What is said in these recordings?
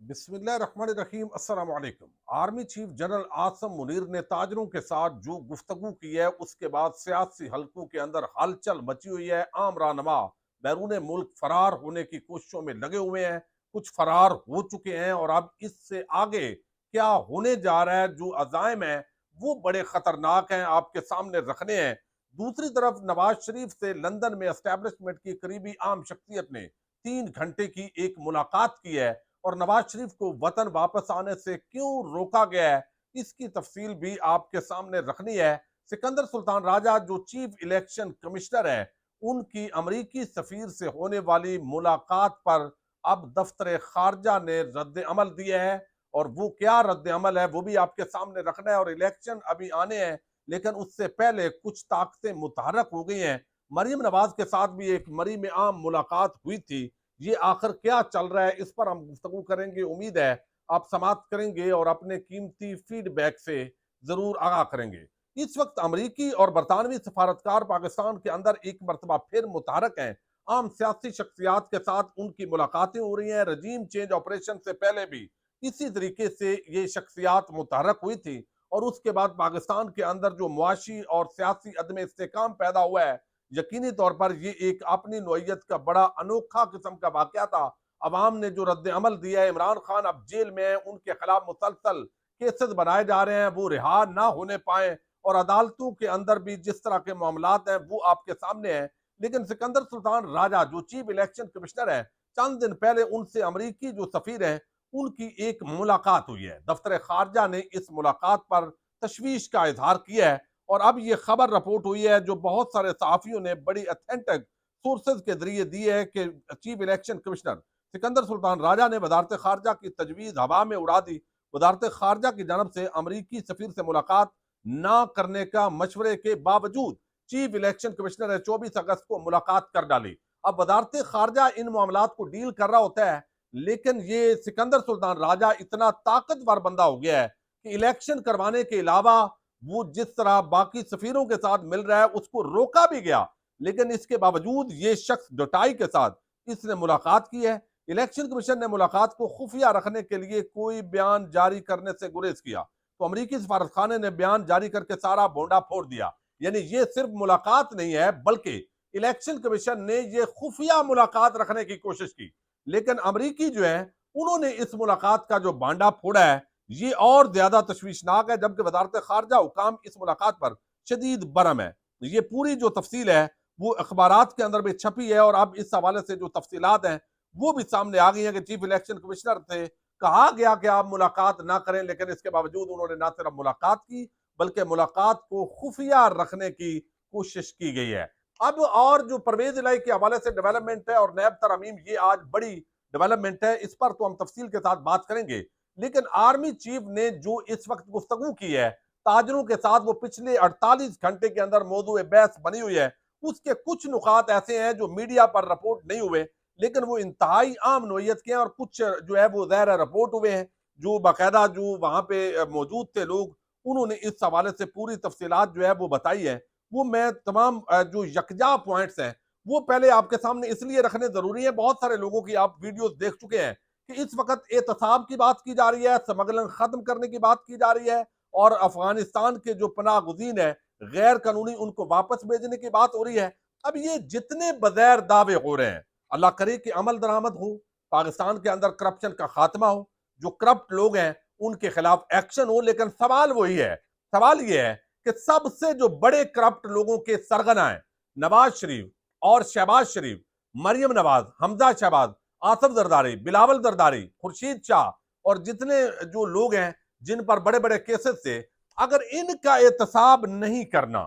बिस्मिल्लाहिर्रहमानिर्रहीम अस्सलाम वालेकुम। Army chief general Asim Munir ने ताजरों के साथ जो गुफ्तगू की है उसके बाद सियासी हलकों के अंदर हलचल मची हुई है। आम रहनुमा बैरून मुल्क फरार होने की कोशिशों में लगे हुए हैं, कुछ फरार हो चुके हैं और अब इससे आगे क्या होने जा रहा है, जो अजायम है वो बड़े खतरनाक हैं, आपके सामने रखने हैं। दूसरी तरफ नवाज शरीफ से लंदन में एस्टेब्लिशमेंट की करीबी आम शख्सियत ने 3 घंटे की एक मुलाकात की है और नवाज शरीफ को वतन वापस आने से क्यों रोका गया है, इसकी तफसील भी आपके सामने रखनी है। सिकंदर सुल्तान राजा जो चीफ इलेक्शन कमिश्नर है, उनकी अमरीकी सफीर से होने वाली मुलाकात पर अब दफ्तर खारजा ने रद्द अमल दिया है और वो क्या रद्द अमल है वो भी आपके सामने रखना है। और इलेक्शन अभी आने हैं, लेकिन उससे पहले कुछ ताकतें मुतहरक हो गई हैं। मरीम नवाज के साथ भी एक मरी में आम मुलाकात हुई थी। ये आखिर क्या चल रहा है, इस पर हम गुफ्तगू करेंगे। उम्मीद है आप समाप्त करेंगे और अपने कीमती फीडबैक से जरूर आगाह करेंगे। इस वक्त अमरीकी और बरतानवी सफारतकार पाकिस्तान के अंदर एक मरतबा फिर मुतहरक हैं। आम सियासी शख्सियात के साथ उनकी मुलाकातें हो रही हैं। रजीम चेंज ऑपरेशन से पहले भी इसी तरीके से ये शख्सियात मुतहरक हुई थी और उसके बाद पाकिस्तान के अंदर जो मुआशी और सियासी अदम इस्तेकाम पैदा हुआ है, यकीनी तौर पर ये एक अपनी नौयत का बड़ा अनोखा किस्म का वाकया था। अवाम ने जो रद्द अमल दिया है, इमरान खान अब जेल में है, उनके खिलाफ मुसलसल केसेस बनाए जा रहे हैं, वो रिहा ना होने पाए और अदालतों के अंदर भी जिस तरह के मामलात हैं वो आपके सामने हैं। लेकिन सिकंदर सुल्तान राजा जो चीफ इलेक्शन कमिश्नर है, चंद दिन पहले उनसे अमरीकी जो सफीर है उनकी एक मुलाकात हुई है। दफ्तर खारजा ने इस मुलाकात पर तशवीश का इजहार किया है और अब ये खबर रिपोर्ट हुई है, जो बहुत सारे सहाफियों ने बड़ी अथेंटिक सोर्सेज के जरिए दी है, कि chief election commissioner Sikandar Sultan Raja ने वजारत खारजा की तजवीज़ हवा में उड़ा दी। वजारत खारजा की जानब से अमरीकी सफीर से मुलाकात ना करने का मशवरे के बावजूद चीफ इलेक्शन कमिश्नर ने 24 अगस्त को मुलाकात कर डाली। अब वजारत खारजा इन मामलात को डील कर रहा होता है, लेकिन ये सिकंदर सुल्तान राजा इतना ताकतवर बंदा हो गया है कि इलेक्शन करवाने के अलावा वो जिस तरह बाकी सफीरों के साथ मिल रहा है उसको रोका भी गया, लेकिन इसके बावजूद ये शख्स डटाई के साथ इसने मुलाकात की है। इलेक्शन कमीशन ने मुलाकात को खुफिया रखने के लिए कोई बयान जारी करने से गुरेज किया, तो अमरीकी सफारत खाने ने बयान जारी करके सारा भोंडा फोड़ दिया। यानी ये सिर्फ मुलाकात नहीं है, बल्कि इलेक्शन कमीशन ने ये खुफिया मुलाकात रखने की कोशिश की। लेकिन अमरीकी जो है उन्होंने इस मुलाकात का जो बांडा फोड़ा है ये और ज्यादा तशवीशनाक है, जबकि वजारत खारजा हुकाम इस मुलाकात पर शदीद बरम है। ये पूरी जो तफसील है वो अखबारात के अंदर भी छपी है और अब इस हवाले से जो तफसीलात हैं वो भी सामने आ गई हैं कि चीफ इलेक्शन कमिश्नर से कहा गया कि आप मुलाकात ना करें, लेकिन इसके बावजूद उन्होंने ना सिर्फ मुलाकात की बल्कि मुलाकात को खुफिया रखने की कोशिश की गई है। अब और जो परवेज इलाही के हवाले से डेवलपमेंट है और नैब तरमीम, ये आज बड़ी डेवलपमेंट है, इस पर तो हम तफसील के साथ बात करेंगे। लेकिन आर्मी चीफ ने जो इस वक्त गुफ्तगू की है ताजरों के साथ, वो पिछले 48 घंटे के अंदर मौजूद बहस बनी हुई है। उसके कुछ नुकात ऐसे हैं जो मीडिया पर रिपोर्ट नहीं हुए, लेकिन वो इंतहाई आम नोयत के हैं और कुछ जो है वो ज़ाहिर रिपोर्ट हुए हैं। जो बाकायदा जो वहां पे मौजूद थे लोग, उन्होंने इस हवाले से पूरी तफसीलात जो है वो बताई है। वो मैं तमाम जो यकजा पॉइंट्स हैं वो पहले आपके सामने इसलिए रखने जरूरी है। बहुत सारे लोगों की आप वीडियोस देख चुके हैं कि इस वक्त एहतसाब की बात की जा रही है, स्मगलिंग खत्म करने की बात की जा रही है और अफगानिस्तान के जो पनाह गुज़ीन है गैर कानूनी उनको वापस भेजने की बात हो रही है। अब ये जितने बगैर दावे हो रहे हैं, अल्लाह करे कि अमल दरामद हो, पाकिस्तान के अंदर करप्शन का खात्मा हो, जो करप्ट लोग हैं उनके खिलाफ एक्शन हो। लेकिन सवाल वही है, सवाल ये है कि सबसे जो बड़े करप्ट लोगों के सरगना है नवाज शरीफ और शहबाज शरीफ, मरियम नवाज, हमजा शहबाज, आसफ जरदारी, बिलावल जरदारी, खुर्शीद शाह और जितने जो लोग हैं जिन पर बड़े बड़े केसेस थे, अगर इनका एहतसाब नहीं करना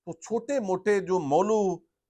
तो छोटे मोटे जो मौलू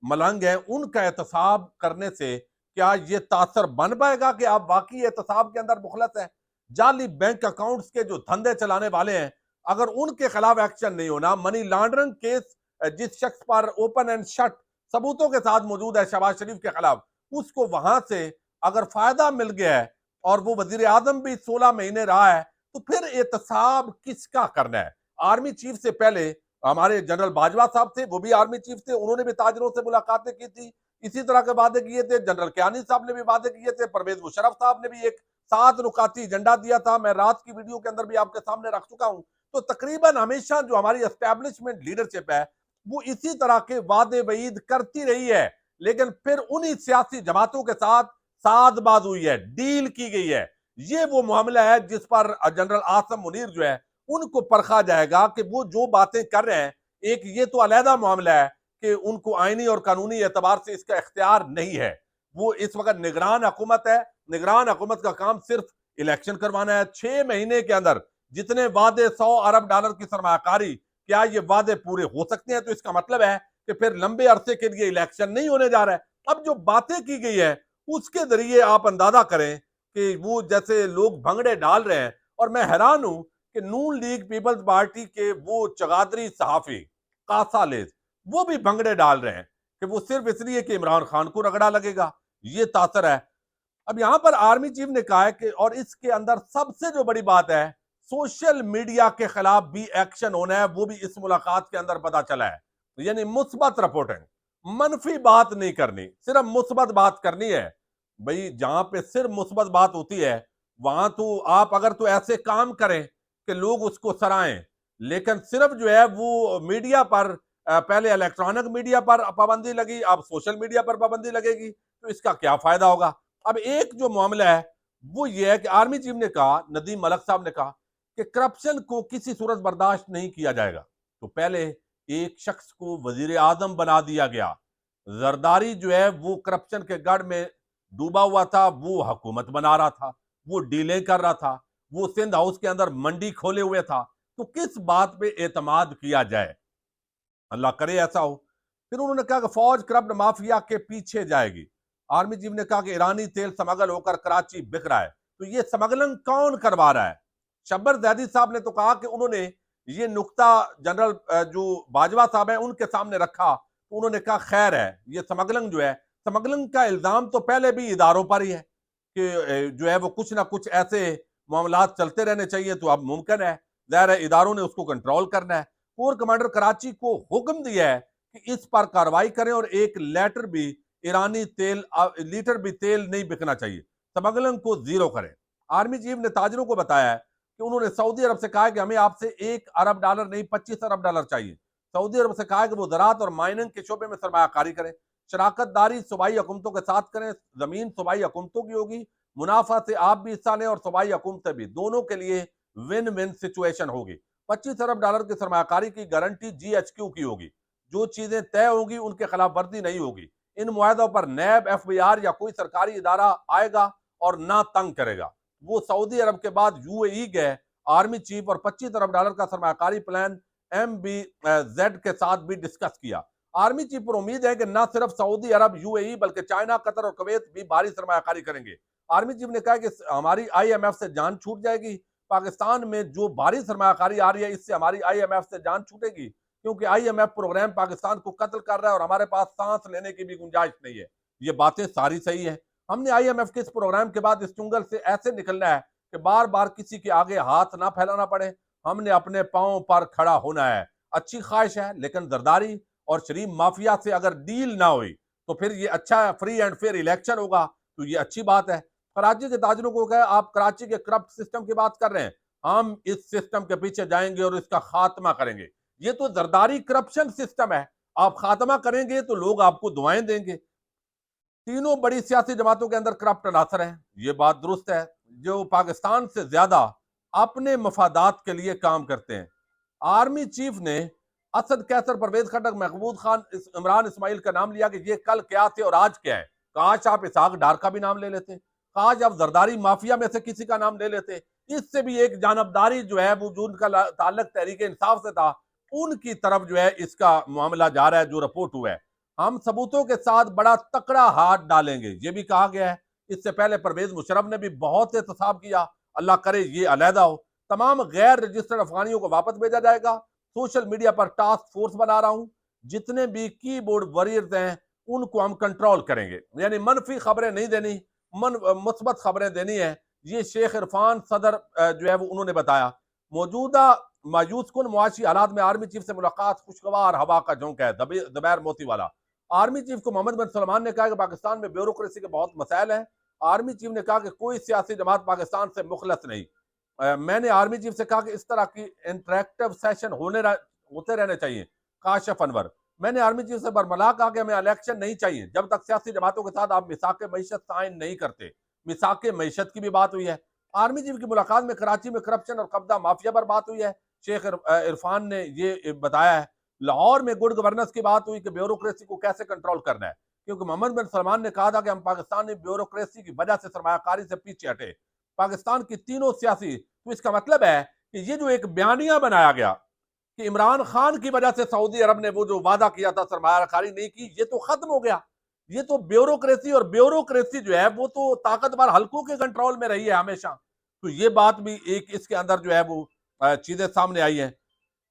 मलंग हैं उनका एहतसाब करने से क्या ये तासर बन पाएगा कि आप वाकई एहतसाब के अंदर मुखलस हैं? जाली बैंक अकाउंट्स के जो धंधे चलाने वाले हैं, अगर उनके खिलाफ एक्शन नहीं होना, मनी लॉन्ड्रिंग केस जिस शख्स पर ओपन एंड शट सबूतों के साथ मौजूद है शहबाज शरीफ के खिलाफ, उसको वहां से अगर फायदा मिल गया है और वो वजीर आजम भी 16 महीने रहा है, तो फिर एहतसाब किसका करना है? आर्मी चीफ से पहले हमारे जनरल बाजवा साहब थे, वो भी आर्मी चीफ थे, उन्होंने भी ताजरों से मुलाकातें की थी, इसी तरह के वादे किए थे। जनरल कियानी साहब ने भी वादे किए थे, परवेज मुशर्रफ साहब ने भी एक 7 नुकाती एजेंडा दिया था। मैं रात की वीडियो के अंदर भी आपके सामने रख चुका हूं। तो तकरीबन हमेशा जो हमारी एस्टेब्लिशमेंट लीडरशिप है वो इसी तरह के वादे वईद करती रही है, लेकिन फिर उन्हीं सियासी जमातों के साथ साधबाज हुई है, डील की गई है। ये वो मामला है जिस पर जनरल आसम मुनीर जो है उनको परखा जाएगा कि वो जो बातें कर रहे हैं, एक ये तो अलहदा मामला है कि उनको आईनी और कानूनी एतबार से इसका इख्तियार नहीं है। वो इस वक्त निगरान हुकूमत है। निगरान हुकूमत का काम सिर्फ इलेक्शन करवाना है। 6 महीने के अंदर जितने वादे, $100 अरब की सरमाकारी, क्या ये वादे पूरे हो सकते हैं? तो इसका मतलब है कि फिर लंबे अरसे के लिए इलेक्शन नहीं होने जा रहा है। अब जो बातें की गई है उसके जरिए आप अंदाजा करें कि वो जैसे लोग भंगड़े डाल रहे हैं। और मैं हैरान हूं कि नून लीग पीपल्स पार्टी के वो चगादरी सहाफी कासा लेज वो भी भंगड़े डाल रहे हैं कि वो सिर्फ इसलिए कि इमरान खान को रगड़ा लगेगा। ये तासर है। अब यहां पर आर्मी चीफ ने कहा है कि, और इसके अंदर सबसे जो बड़ी बात है, सोशल मीडिया के खिलाफ भी एक्शन होना है। वो भी इस मुलाकात के अंदर पता चला है। यानी मुस्बत रिपोर्टिंग, मनफी बात नहीं करनी, सिर्फ मुस्बत बात करनी है। भाई जहां पे सिर्फ मुस्बत बात होती है वहां तो आप अगर तो ऐसे काम करें कि लोग उसको सराहें, लेकिन सिर्फ जो है वो मीडिया पर, पहले इलेक्ट्रॉनिक मीडिया पर पाबंदी लगी, अब सोशल मीडिया पर पाबंदी लगेगी, तो इसका क्या फायदा होगा? अब एक जो मामला है वो ये है कि आर्मी चीफ ने कहा, नदीम मलक साहब ने कहा कि करप्शन को किसी सूरत बर्दाश्त नहीं किया जाएगा। तो पहले एक शख्स को वजीर आजम बना दिया गया। जरदारी जो है वो करप्शन के गढ़ में डूबा हुआ था, वो हुकूमत बना रहा था, वो डीलें कर रहा था, वो सिंध हाउस के अंदर मंडी खोले हुए था। तो किस बात पे एतमाद किया जाए? अल्लाह करे ऐसा हो। फिर उन्होंने कहा कि फौज करप्ट माफिया के पीछे जाएगी। आर्मी चीफ ने कहा कि ईरानी तेल स्मगल होकर कराची बिक रहा है, तो ये स्मगलिंग कौन करवा रहा है? शब्बर जैदी साहब ने तो कहा कि उन्होंने ये नुक्ता जनरल जो बाजवा साहब है उनके सामने रखा, तो उन्होंने कहा खैर है, ये स्मगलिंग जो है, स्मगलिंग का इल्जाम तो पहले भी इदारों पर ही है कि जो है वो कुछ ना कुछ ऐसे मामलात चलते रहने चाहिए। तो अब मुमकिन है, जाहिर है इदारों ने उसको कंट्रोल करना है। कोर कमांडर कराची को हुक्म दिया है कि इस पर कार्रवाई करें और एक लेटर भी, ईरानी तेल लीटर भी तेल नहीं बिकना चाहिए, स्मगलिंग को जीरो करें। आर्मी चीफ ने ताजरों को बताया है कि उन्होंने सऊदी अरब से कहा है कि हमें आपसे $1 अरब नहीं $25 अरब चाहिए। सऊदी अरब से कहा है कि वो ज़राअत और माइनिंग के शोबे में सरमायाकारी करें, शराकतदारी सूबाई हुकूमतों के साथ करें, जमीन सूबाई हुकूमतों की होगी, मुनाफा से आप भी हिस्सा लें और सूबाई हुकूमतें भी, दोनों के लिए विन विन सिचुएशन होगी। $25 अरब की सरमायाकारी की गारंटी GHQ की होगी। जो चीजें तय होगी उनके खिलाफ वर्जी नहीं होगी। इन मुआहदों पर नैब, FBR या कोई सरकारी इदारा आएगा और ना तंग करेगा। वो सऊदी अरब के बाद UAE गए आर्मी चीफ और $25 अरब का सरमाकारी प्लान MBZ के साथ भी डिस्कस किया। आर्मी चीफ पर उम्मीद है कि न सिर्फ सऊदी अरब, UAE बल्कि चाइना, कतर और कुवैत भी भारी सरमाकारी करेंगे। आर्मी चीफ ने कहा कि हमारी IMF से जान छूट जाएगी। पाकिस्तान में जो भारी सरमाकारी आ रही है इससे हमारी IMF से जान छूटेगी, क्योंकि IMF प्रोग्राम पाकिस्तान को कत्ल कर रहा है और हमारे पास सांस लेने की भी गुंजाइश नहीं है। ये बातें सारी सही है। हमने IMF के इस प्रोग्राम के बाद इस चुंगल से ऐसे निकलना है कि बार बार किसी के आगे हाथ ना फैलाना पड़े। हमने अपने पांव पर खड़ा होना है। अच्छी ख्वाहिश है, लेकिन जरदारी और शरीफ माफिया से अगर डील ना हुई तो फिर ये अच्छा फ्री एंड फेयर इलेक्शन होगा, तो ये अच्छी बात है। कराची के ताजरों को कहा, आप कराची के करप्ट सिस्टम की बात कर रहे हैं, हम इस सिस्टम के पीछे जाएंगे और इसका खात्मा करेंगे। ये तो जरदारी करप्शन सिस्टम है, आप खात्मा करेंगे तो लोग आपको दुआएं देंगे। तीनों बड़ी सियासी जमातों के अंदर करप्ट अनासर हैं, ये बात दुरुस्त है, जो पाकिस्तान से ज्यादा अपने मफादात के लिए काम करते हैं। आर्मी चीफ ने असद कैसर, परवेज खटक, महमूद खान, इमरान इस्माइल का नाम लिया कि ये कल क्या थे और आज क्या है। काश आप इसहाक डार का भी नाम ले लेते, काश आप जरदारी माफिया में से किसी का नाम ले लेते। इससे भी एक जानबदारी जो है वो जो उनका ताल्लुक तहरीक इंसाफ से था, उनकी तरफ जो है इसका मामला जा रहा है, जो रिपोर्ट हुआ है। हम सबूतों के साथ बड़ा तकड़ा हाथ डालेंगे, ये भी कहा गया है। इससे पहले परवेज मुशर्रफ ने भी बहुत एहतसाब किया, अल्लाह करे ये अलहदा हो। तमाम गैर रजिस्टर्ड अफगानियों को वापस भेजा जाएगा। सोशल मीडिया पर टास्क फोर्स बना रहा हूं, जितने भी कीबोर्ड वॉरियर्स हैं उनको हम कंट्रोल करेंगे। यानी मनफी खबरें नहीं देनी, मुस्बत खबरें देनी है। ये शेख इरफान सदर जो है वो उन्होंने बताया। मौजूदा मायूस कुन मुआशी हालात में आर्मी चीफ से मुलाकात खुशगवार हवा का झोंका है। जुबैर मोती वाला, आर्मी चीफ को मोहम्मद बिन सलमान ने कहा कि पाकिस्तान में ब्यूरोक्रेसी के बहुत मसाइल हैं, आर्मी चीफ ने कहा कि कोई सियासी जमात पाकिस्तान से मुखलस नहीं। मैंने आर्मी चीफ से कहा कि इस तरह की इंटरेक्टिव सेशन होते रहने चाहिए। काशिफ अनवर, मैंने आर्मी चीफ से बरमला कहा कि हमें इलेक्शन नहीं चाहिए जब तक सियासी जमातों के साथ आप मिसाक मईशत साइन नहीं करते। मिसाक मईशत की भी बात हुई है। आर्मी चीफ की मुलाकात में कराची में करप्शन और कब्जा माफिया पर बात हुई है। शेख इरफान ने ये बताया है। लाहौर में गुड गवर्नेंस की बात हुई कि ब्यूरोक्रेसी को कैसे कंट्रोल करना है, क्योंकि मोहम्मद बिन सलमान ने कहा था कि हम पाकिस्तानी ब्यूरोक्रेसी की वजह से सरमायाकारी से पीछे हटे। पाकिस्तान की तीनों सियासी, तो इसका मतलब है कि ये जो एक बयानिया बनाया गया कि इमरान खान की वजह से सऊदी अरब ने वो जो वादा किया था सरमायाकारी नहीं की, ये तो खत्म हो गया। ये तो ब्यूरोक्रेसी, और ब्यूरोक्रेसी जो है वो तो ताकतवर हल्कों के कंट्रोल में रही है हमेशा। तो ये बात भी एक इसके अंदर जो है वो चीजें सामने आई है।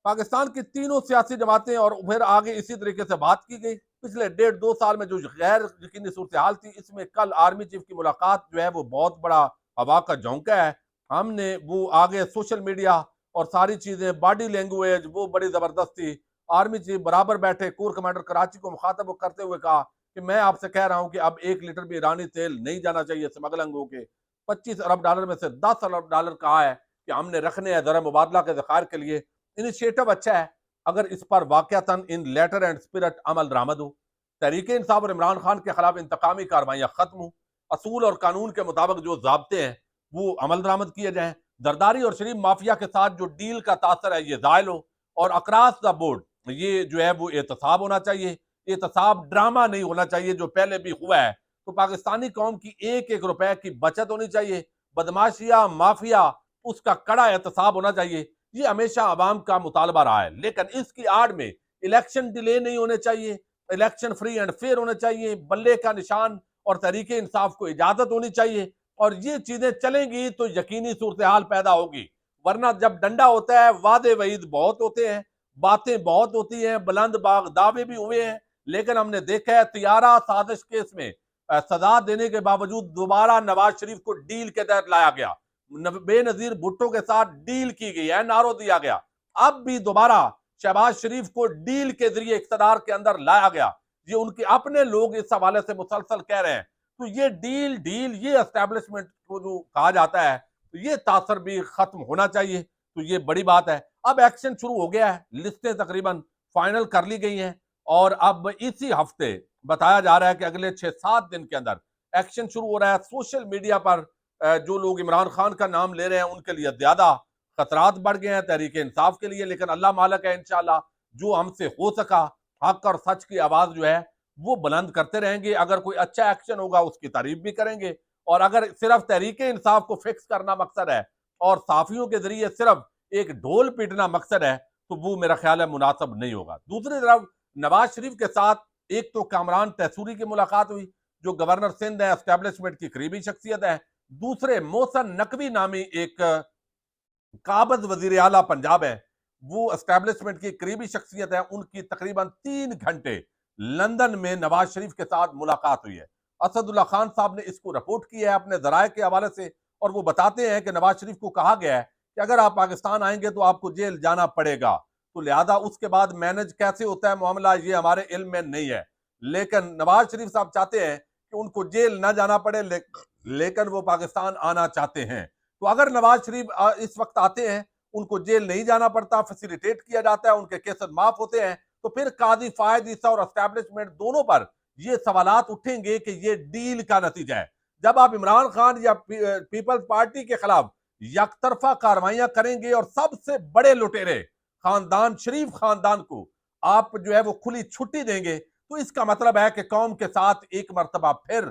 पाकिस्तान की तीनों सियासी जमातें, और फिर आगे इसी तरीके से बात की गई। पिछले 1.5-2 साल में जो गैर यकीनी सूरत हाल थी, इसमें कल आर्मी चीफ की मुलाकात जो है वो बहुत बड़ा हवा का झोंका है। हमने वो आगे सोशल मीडिया और सारी चीजें, बॉडी लैंग्वेज वो बड़ी जबरदस्त थी। आर्मी चीफ बराबर बैठे, कोर कमांडर कराची को मुखातब करते हुए कहा कि मैं आपसे कह रहा हूं कि अब 1 लीटर भी ईरानी तेल नहीं जाना चाहिए स्मगलिंग होके। $25 अरब में से $10 अरब कहा है कि हमने रखने हैं जरा मुबादला के जखायर के लिए। इनिशिएटिव अच्छा है अगर इस पर वाकयातन इन लेटर एंड स्पिरिट अमल दरामद हो। तहरीक इंसाफ और इमरान खान के खिलाफ इंतकामी कार्रवाइयां खत्म हो। असूल और कानून के मुताबिक जो जाब्ते हैं वो अमल दरामद किए जाएं। जरदारी और शरीफ माफिया के साथ जो डील का तासर है ये जायल हो। और अक्रॉस द बोर्ड ये जो है वो एहतसाब होना चाहिए। एहतसाब ड्रामा नहीं होना चाहिए जो पहले भी हुआ है। तो पाकिस्तानी कौम की एक एक रुपए की बचत होनी चाहिए। बदमाशिया माफिया उसका कड़ा एहतसाब होना चाहिए। ये हमेशा आवाम का मुतालबा रहा है, लेकिन इसकी आड़ में इलेक्शन डिले नहीं होने चाहिए। इलेक्शन फ्री एंड फेयर होने चाहिए। बल्ले का निशान और तरीके इंसाफ को इजाजत होनी चाहिए। और ये चीजें चलेंगी तो यकीनी सूरत हाल पैदा होगी। वरना जब डंडा होता है वादे वईद बहुत होते हैं, बातें बहुत होती हैं, बुलंद बाग दावे भी हुए हैं, लेकिन हमने देखा है तियारा साजिश केस में सजा देने के बावजूद दोबारा नवाज शरीफ को डील के तहत लाया गया। बेनजीर भुट्टो के साथ डील की गई है, नारो दिया गया। अब भी दोबारा शहबाज शरीफ को डील के जरिए इख्तियार के अंदर लाया गया। ये उनके अपने लोग इस हवाले से मुसलसल कह रहे हैं। तो ये डील डील ये एस्टेब्लिशमेंट को जो कहा जाता है, तो ये तासर भी खत्म होना चाहिए। तो ये बड़ी बात है। अब एक्शन शुरू हो गया है, लिस्टें तकरीबन फाइनल कर ली गई हैं, और अब इसी हफ्ते बताया जा रहा है कि अगले 6-7 दिन के अंदर एक्शन शुरू हो रहा है। सोशल मीडिया पर जो लोग इमरान खान का नाम ले रहे हैं उनके लिए ज्यादा खतरात बढ़ गए हैं तहरीक इंसाफ के लिए, लेकिन अल्लाह मालक है, इंशाल्लाह जो हमसे हो सका हक और सच की आवाज जो है वो बुलंद करते रहेंगे। अगर कोई अच्छा एक्शन होगा उसकी तारीफ भी करेंगे, और अगर सिर्फ तहरीक इंसाफ को फिक्स करना मकसद है और साफियों के जरिए सिर्फ एक ढोल पीटना मकसद है, तो वो मेरा ख्याल है मुनासिब नहीं होगा। दूसरी तरफ नवाज शरीफ के साथ एक तो कामरान तहसूरी की मुलाकात हुई, जो गवर्नर सिंध है, एस्टेब्लिशमेंट की करीबी शख्सियत है। दूसरे मोहसन नकवी नामी एक काबज वजीर आला पंजाब है, वो एस्टेब्लिशमेंट की करीबी शख्सियत है। उनकी तकरीबन 3 घंटे लंदन में नवाज शरीफ के साथ मुलाकात हुई है। असदुल्ला खान साहब ने इसको रिपोर्ट किया है अपने जराये के हवाले से, और वो बताते हैं कि नवाज शरीफ को कहा गया है कि अगर आप पाकिस्तान आएंगे तो आपको जेल जाना पड़ेगा, तो लिहाजा उसके बाद मैनेज कैसे होता है मामला ये हमारे इल्म में नहीं है। लेकिन नवाज शरीफ साहब चाहते हैं कि उनको जेल ना जाना पड़े, लेकिन वो पाकिस्तान आना चाहते हैं। तो अगर नवाज शरीफ इस वक्त आते हैं, उनको जेल नहीं जाना पड़ता, फैसिलिटेट किया जाता है, उनके केसेस माफ होते हैं, तो फिर काजी फायद ईसा और एस्टैब्लिशमेंट दोनों पर ये सवालात उठेंगे कि ये डील का नतीजा है। जब आप इमरान खान या पीपल्स पार्टी के खिलाफ यकतरफा कार्रवाइयां करेंगे और सबसे बड़े लुटेरे खानदान शरीफ खानदान को आप जो है वो खुली छुट्टी देंगे, तो इसका मतलब है कि कौम के साथ एक मर्तबा फिर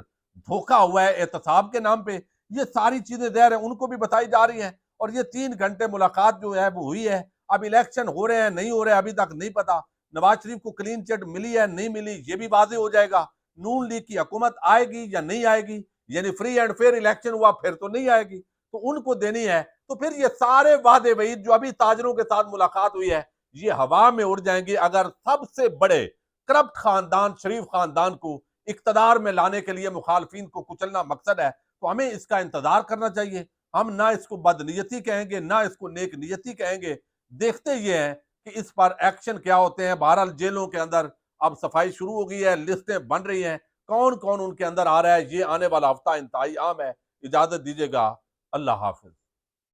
धोखा हुआ है एहतसाब के नाम पे। ये सारी चीजें ज़ाहिर है उनको भी बताई जा रही हैं। और ये 3 घंटे मुलाकात जो है वो हुई है। अब इलेक्शन हो रहे हैं नहीं हो रहे अभी तक नहीं पता। नवाज शरीफ को क्लीन चिट मिली है नहीं मिली ये भी वाज़ेह हो जाएगा। नून लीग की हुकूमत आएगी या नहीं आएगी, यानी फ्री एंड फेयर इलेक्शन हुआ फिर तो नहीं आएगी, तो उनको देनी है। तो फिर ये सारे वादे वईद जो अभी ताजरों के साथ मुलाकात हुई है ये हवा में उड़ जाएंगे अगर सबसे बड़े करप्ट खानदान शरीफ खानदान को इक्तदार में लाने के लिए मुखालफिन को कुचलना मकसद है। तो हमें इसका इंतजार करना चाहिए। हम ना इसको बदनीयती कहेंगे ना इसको नेक नियति कहेंगे। देखते ये हैं कि इस पर एक्शन क्या होते हैं। बहरहाल जेलों के अंदर अब सफाई शुरू हो गई है, लिस्टें बन रही हैं, कौन कौन उनके अंदर आ रहा है, ये आने वाला हफ्ता इंतहाई अहम है। इजाजत दीजिएगा, अल्लाह हाफिज।